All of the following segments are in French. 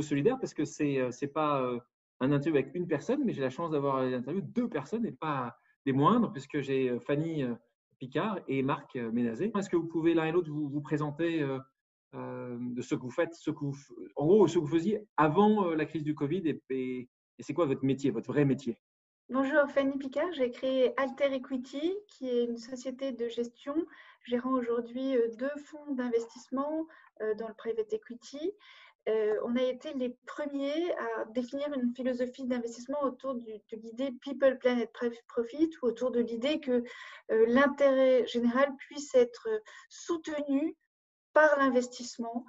solidaire parce que c'est pas un interview avec une personne, mais j'ai la chance d'avoir l'interview de deux personnes et pas des moindres, puisque j'ai Fanny Picard et Marc Ménazé. Est-ce que vous pouvez l'un et l'autre vous présenter de ce que vous faites, en gros, ce que vous faisiez avant la crise du Covid et c'est quoi votre métier, votre vrai métier? Bonjour, Fanny Picard. J'ai créé Alter Equity, qui est une société de gestion gérant aujourd'hui deux fonds d'investissement dans le private equity. On a été les premiers à définir une philosophie d'investissement autour de l'idée People, Planet, Profit, ou autour de l'idée que l'intérêt général puisse être soutenu par l'investissement.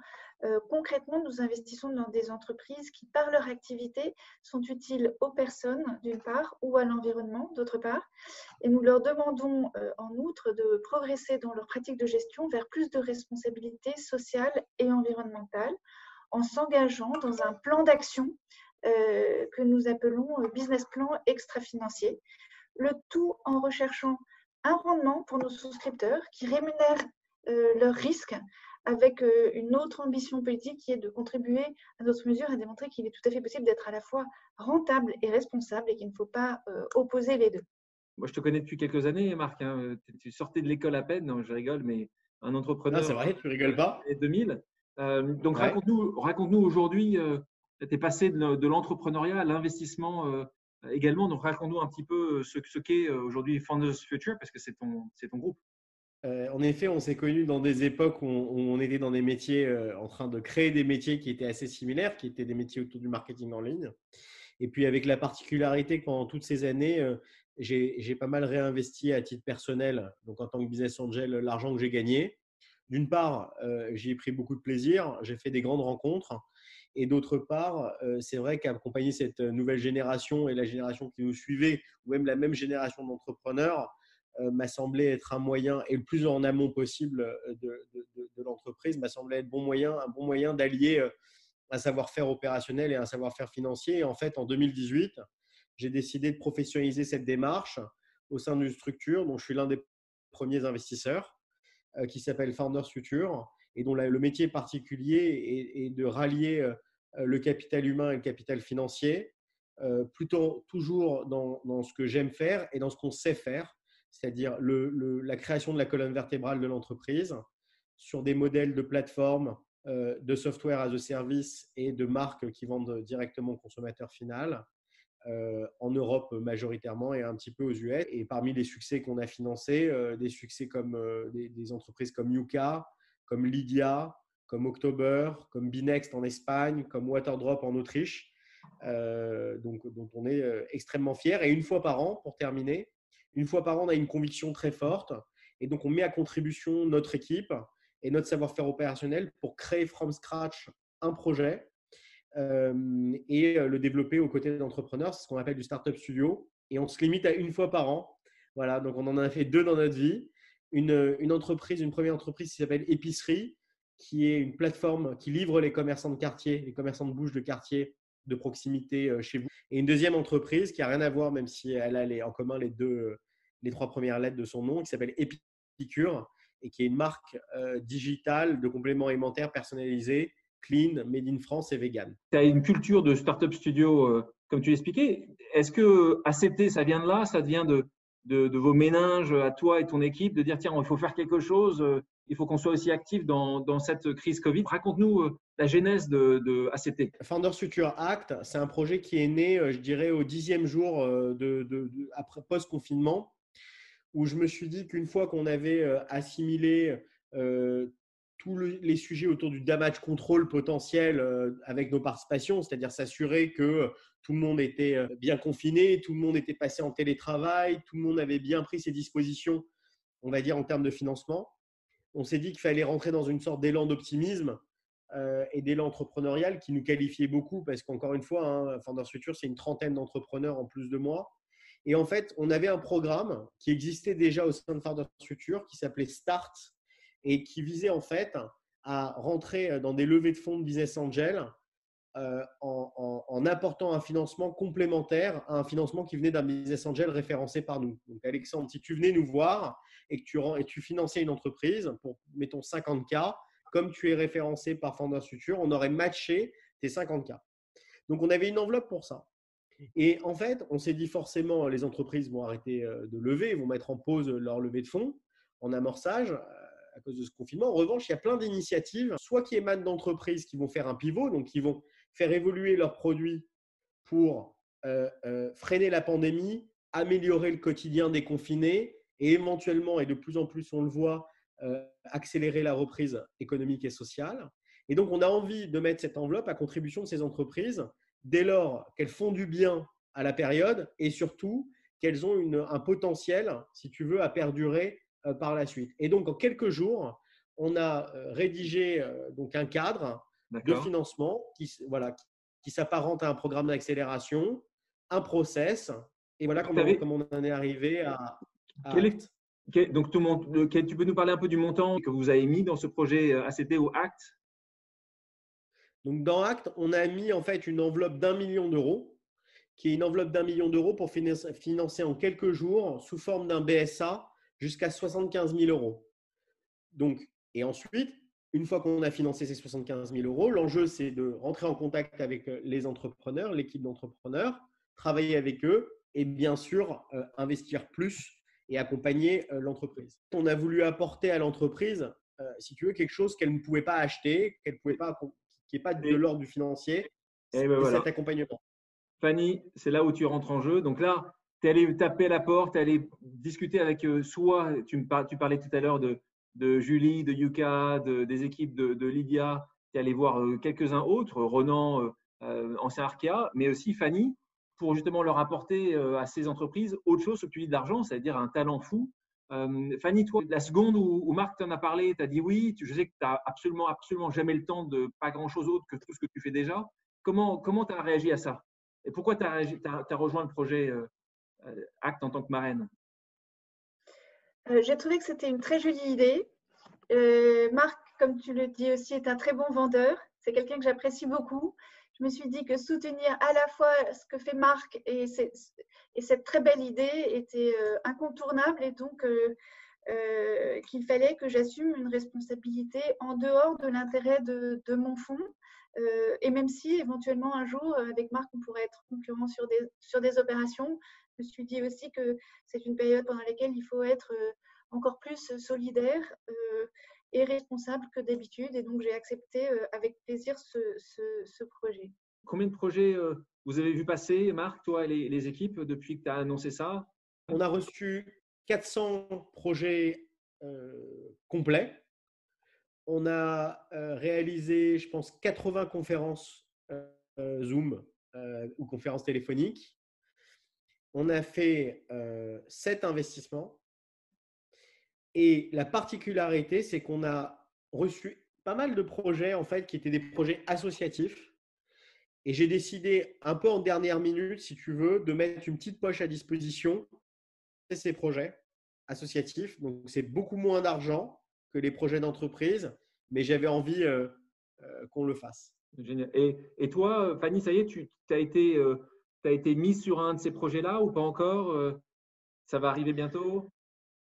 Concrètement, nous investissons dans des entreprises qui, par leur activité, sont utiles aux personnes, d'une part, ou à l'environnement, d'autre part. Et nous leur demandons, en outre, de progresser dans leur pratique de gestion vers plus de responsabilité sociale et environnementale, en s'engageant dans un plan d'action que nous appelons business plan extra-financier. Le tout en recherchant un rendement pour nos souscripteurs qui rémunère leurs risques avec une autre ambition politique qui est de contribuer à notre mesure à démontrer qu'il est tout à fait possible d'être à la fois rentable et responsable et qu'il ne faut pas opposer les deux. Moi, je te connais depuis quelques années, Marc, hein. Tu sortais de l'école à peine, non, je rigole, mais un Non, entrepreneur c'est vrai, tu rigoles dans pas. les années 2000. Donc, Ouais. raconte-nous aujourd'hui, tu es passé de l'entrepreneuriat à l'investissement également. Donc, raconte-nous un petit peu ce qu'est aujourd'hui Founders Future, parce que c'est ton groupe. En effet, on s'est connus dans des époques où on était dans des métiers, en train de créer des métiers qui étaient assez similaires, qui étaient des métiers autour du marketing en ligne. Et puis, avec la particularité que pendant toutes ces années, j'ai pas mal réinvesti à titre personnel, donc en tant que business angel, l'argent que j'ai gagné. D'une part, j'y ai pris beaucoup de plaisir, j'ai fait des grandes rencontres. Et d'autre part, c'est vrai qu'accompagner cette nouvelle génération et la génération qui nous suivait, ou même la même génération d'entrepreneurs, m'a semblé être un moyen, et le plus en amont possible de l'entreprise, m'a semblé être un bon moyen d'allier un savoir-faire opérationnel et un savoir-faire financier. Et en fait, en 2018, j'ai décidé de professionnaliser cette démarche au sein d'une structure dont je suis l'un des premiers investisseurs, qui s'appelle Founders Future, et dont le métier particulier est de rallier le capital humain et le capital financier, plutôt toujours dans ce que j'aime faire et dans ce qu'on sait faire, c'est-à-dire la création de la colonne vertébrale de l'entreprise sur des modèles de plateforme, de software as a service et de marques qui vendent directement au consommateur final, en Europe majoritairement et un petit peu aux US. Et parmi les succès qu'on a financés, des succès comme des entreprises comme Yuka, comme Lydia, comme October, comme Binext en Espagne, comme Waterdrop en Autriche, dont on est extrêmement fiers. Et une fois par an, pour terminer, une fois par an, on a une conviction très forte. Et donc, on met à contribution notre équipe et notre savoir-faire opérationnel pour créer from scratch un projet et le développer aux côtés d'entrepreneurs. C'est ce qu'on appelle du startup studio. Et on se limite à une fois par an. Voilà, donc on en a fait deux dans notre vie. Une entreprise, une première entreprise qui s'appelle Épicerie, qui est une plateforme qui livre les commerçants de quartier, les commerçants de bouche de quartier de proximité chez vous. Et une deuxième entreprise qui n'a rien à voir, même si elle a en commun les trois premières lettres de son nom, qui s'appelle Epicure et qui est une marque digitale de compléments alimentaires personnalisés, clean, made in France et vegan. Tu as une culture de startup studio, comme tu l'expliquais. Est-ce que accepter, ça vient de là? Ça vient de vos méninges à toi et ton équipe, de dire, tiens, il faut faire quelque chose, il faut qu'on soit aussi actif dans cette crise Covid. Raconte-nous la genèse de ACT. Founders Future Act, c'est un projet qui est né, je dirais, au 10e jour après post-confinement, où je me suis dit qu'une fois qu'on avait assimilé tous les sujets autour du damage control potentiel avec nos participations, c'est-à-dire s'assurer que tout le monde était bien confiné, tout le monde était passé en télétravail, tout le monde avait bien pris ses dispositions, on va dire, en termes de financement. On s'est dit qu'il fallait rentrer dans une sorte d'élan d'optimisme et d'élan entrepreneurial qui nous qualifiait beaucoup parce qu'encore une fois, Founders Future, c'est une trentaine d'entrepreneurs en plus de moi. Et en fait, on avait un programme qui existait déjà au sein de Founders Future qui s'appelait Start et qui visait en fait à rentrer dans des levées de fonds de business angel en apportant un financement complémentaire à un financement qui venait d'un business angel référencé par nous. Donc Alexandre, si tu venais nous voir et que tu finançais une entreprise pour, mettons, 50K, comme tu es référencé par Founders Future, on aurait matché tes 50K. Donc, on avait une enveloppe pour ça. Et en fait, on s'est dit forcément, les entreprises vont arrêter de lever, vont mettre en pause leur levée de fonds en amorçage à cause de ce confinement. En revanche, il y a plein d'initiatives, soit qui émanent d'entreprises qui vont faire un pivot, donc qui vont faire évoluer leurs produits pour freiner la pandémie, améliorer le quotidien des confinés et éventuellement, et de plus en plus on le voit, accélérer la reprise économique et sociale. Et donc, on a envie de mettre cette enveloppe à contribution de ces entreprises dès lors qu'elles font du bien à la période et surtout qu'elles ont un potentiel, si tu veux, à perdurer par la suite. Et donc, en quelques jours, on a rédigé donc un cadre de financement qui s'apparente à un programme d'accélération, un process, et voilà comment on en est arrivé à donc, tu peux nous parler un peu du montant que vous avez mis dans ce projet ACT ou ACT? Donc, dans ACT, on a mis en fait une enveloppe d'1 million d'euros, qui est une enveloppe d'1 million d'euros pour financer en quelques jours, sous forme d'un BSA, jusqu'à 75 000 euros. Donc, et ensuite, une fois qu'on a financé ces 75 000 euros, l'enjeu, c'est de rentrer en contact avec les entrepreneurs, l'équipe d'entrepreneurs, travailler avec eux et bien sûr investir plus et accompagner l'entreprise. On a voulu apporter à l'entreprise, si tu veux, quelque chose qu'elle ne pouvait pas acheter, qui n'est pas de l'ordre du financier, c'est cet accompagnement. Fanny, c'est là où tu rentres en jeu. Donc là, tu es allé taper à la porte, tu es allé discuter avec soit, tu parlais tout à l'heure de Julie, de Yuka, des équipes de Lydia, tu es allé voir quelques-uns autres, Ronan, ancien Arkea, mais aussi Fanny, pour justement leur apporter à ces entreprises autre chose que tu dis d'argent, c'est-à-dire un talent fou. Fanny, toi, la seconde où Marc t'en a parlé, tu as dit oui, je sais que tu n'as absolument jamais le temps de pas grand-chose autre que tout ce que tu fais déjà. Comment tu as réagi à ça? Et pourquoi tu as rejoint le projet ACT en tant que marraine? J'ai trouvé que c'était une très jolie idée. Marc, comme tu le dis aussi, est un très bon vendeur. C'est quelqu'un que j'apprécie beaucoup. Je me suis dit que soutenir à la fois ce que fait Marc et cette très belle idée était incontournable et donc qu'il fallait que j'assume une responsabilité en dehors de l'intérêt de mon fonds. Et même si éventuellement un jour, avec Marc, on pourrait être concurrent sur des opérations, je me suis dit aussi que c'est une période pendant laquelle il faut être encore plus solidaire et responsable que d'habitude. Et donc, j'ai accepté avec plaisir ce projet. Combien de projets vous avez vu passer, Marc, toi et les équipes, depuis que tu as annoncé ça? On a reçu 400 projets complets. On a réalisé, je pense, 80 conférences Zoom ou conférences téléphoniques. On a fait 7 investissements. Et la particularité, c'est qu'on a reçu pas mal de projets en fait, qui étaient des projets associatifs. Et j'ai décidé, un peu en dernière minute, si tu veux, de mettre une petite poche à disposition de ces projets associatifs. Donc, c'est beaucoup moins d'argent que les projets d'entreprise, mais j'avais envie qu'on le fasse. Génial. Et toi, Fanny, ça y est, tu as été mise sur un de ces projets-là ou pas encore? Ça va arriver bientôt?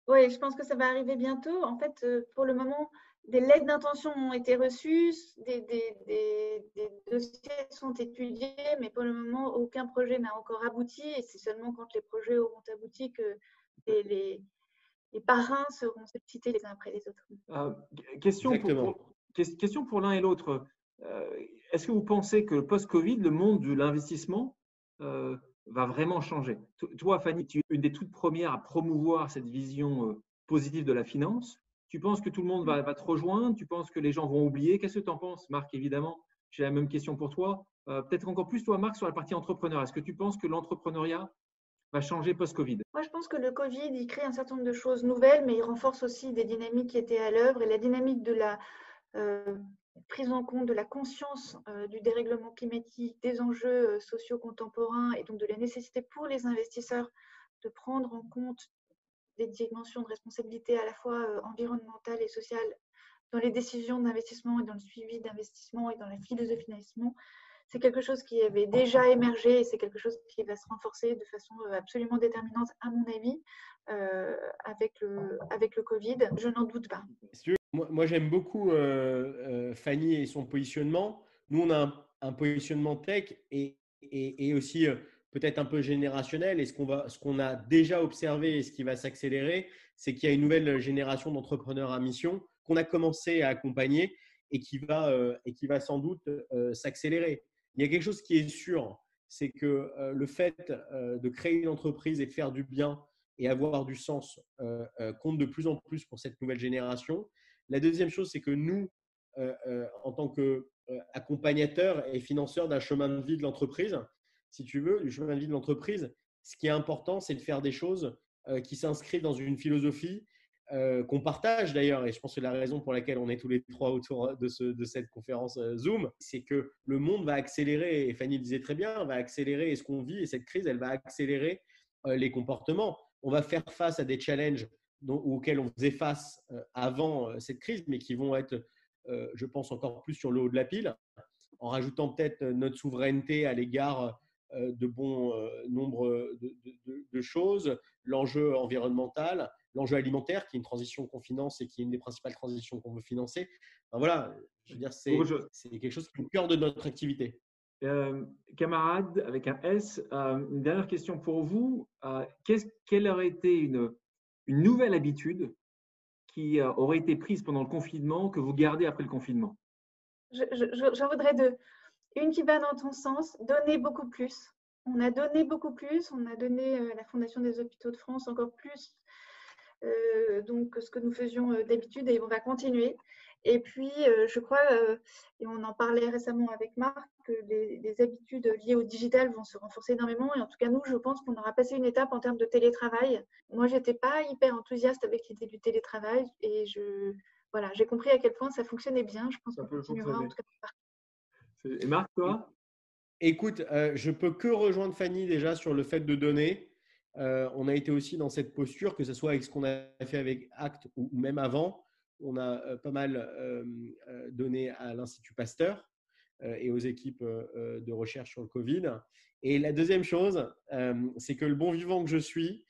Oui, je pense que ça va arriver bientôt. En fait, pour le moment, des lettres d'intention ont été reçues, des dossiers sont étudiés, mais pour le moment, aucun projet n'a encore abouti. Et c'est seulement quand les projets auront abouti que les parrains seront cités les uns après les autres. Question pour l'un et l'autre. Est-ce que vous pensez que post-Covid, le monde de l'investissement va vraiment changer? Toi, Fanny, tu es une des toutes premières à promouvoir cette vision positive de la finance. Tu penses que tout le monde va te rejoindre? Tu penses que les gens vont oublier? Qu'est-ce que tu en penses, Marc, évidemment? J'ai la même question pour toi. Peut-être encore plus toi, Marc, sur la partie entrepreneur. Est-ce que tu penses que l'entrepreneuriat va changer post-Covid? Moi, je pense que le Covid, il crée un certain nombre de choses nouvelles, mais il renforce aussi des dynamiques qui étaient à l'œuvre. Et la dynamique de la prise en compte de la conscience du dérèglement climatique, des enjeux sociaux contemporains et donc de la nécessité pour les investisseurs de prendre en compte des dimensions de responsabilité à la fois environnementale et sociale dans les décisions d'investissement et dans le suivi d'investissement et dans la philosophie d'investissement. C'est quelque chose qui avait déjà émergé et c'est quelque chose qui va se renforcer de façon absolument déterminante, à mon avis, avec le Covid. Je n'en doute pas. Moi, j'aime beaucoup Fanny et son positionnement. Nous, on a un positionnement tech et aussi peut-être un peu générationnel. Et ce qu'on a déjà observé et ce qui va s'accélérer, c'est qu'il y a une nouvelle génération d'entrepreneurs à mission qu'on a commencé à accompagner et qui va sans doute s'accélérer. Il y a quelque chose qui est sûr, c'est que le fait de créer une entreprise et de faire du bien et avoir du sens compte de plus en plus pour cette nouvelle génération. La deuxième chose, c'est que nous, en tant qu'accompagnateurs et financeurs d'un chemin de vie de l'entreprise, si tu veux, du chemin de vie de l'entreprise, ce qui est important, c'est de faire des choses qui s'inscrivent dans une philosophie qu'on partage d'ailleurs, et je pense que la raison pour laquelle on est tous les trois autour de cette conférence Zoom, c'est que le monde va accélérer, et Fanny le disait très bien, va accélérer ce qu'on vit, et cette crise, elle va accélérer les comportements. On va faire face à des challenges auxquels on faisait face avant cette crise, mais qui vont être, je pense, encore plus sur le haut de la pile, en rajoutant peut-être notre souveraineté à l'égard de bon nombre de choses, l'enjeu environnemental, l'enjeu alimentaire, qui est une transition qu'on finance et qui est une des principales transitions qu'on veut financer. Enfin, voilà, je veux dire, c'est quelque chose qui est au cœur de notre activité. Camarade avec un S, une dernière question pour vous. Quelle aurait été une nouvelle habitude qui aurait été prise pendant le confinement que vous gardez après le confinement? J'en voudrais deux. Une qui va dans ton sens, donner beaucoup plus. On a donné beaucoup plus, on a donné à la Fondation des Hôpitaux de France encore plus donc ce que nous faisions d'habitude et on va continuer. Et puis, je crois, et on en parlait récemment avec Marc, que les habitudes liées au digital vont se renforcer énormément. Et en tout cas, nous, je pense qu'on aura passé une étape en termes de télétravail. Moi, je n'étais pas hyper enthousiaste avec l'idée du télétravail et voilà, j'ai compris à quel point ça fonctionnait bien. Je pense qu'on continuera en tout cas. Et Marc, toi? Écoute, je peux que rejoindre Fanny déjà sur le fait de donner. On a été aussi dans cette posture, que ce soit avec ce qu'on a fait avec Act ou même avant. On a pas mal donné à l'Institut Pasteur et aux équipes de recherche sur le Covid. Et la deuxième chose, c'est que le bon vivant que je suis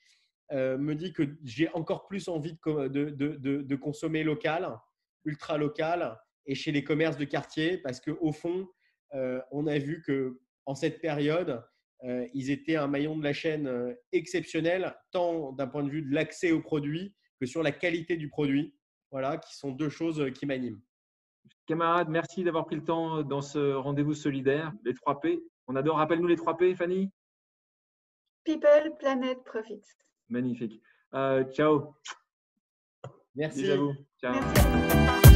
me dit que j'ai encore plus envie de consommer local, ultra local et chez les commerces de quartier parce qu'au fond, on a vu qu'en cette période, ils étaient un maillon de la chaîne exceptionnel, tant d'un point de vue de l'accès aux produits que sur la qualité du produit. Voilà, qui sont deux choses qui m'animent. Camarades, merci d'avoir pris le temps dans ce rendez-vous solidaire. Les 3 P. On adore. Rappelle-nous les 3 P, Fanny. People, Planet, Profit. Magnifique. Ciao. Merci. Bisous à vous. Ciao. Merci.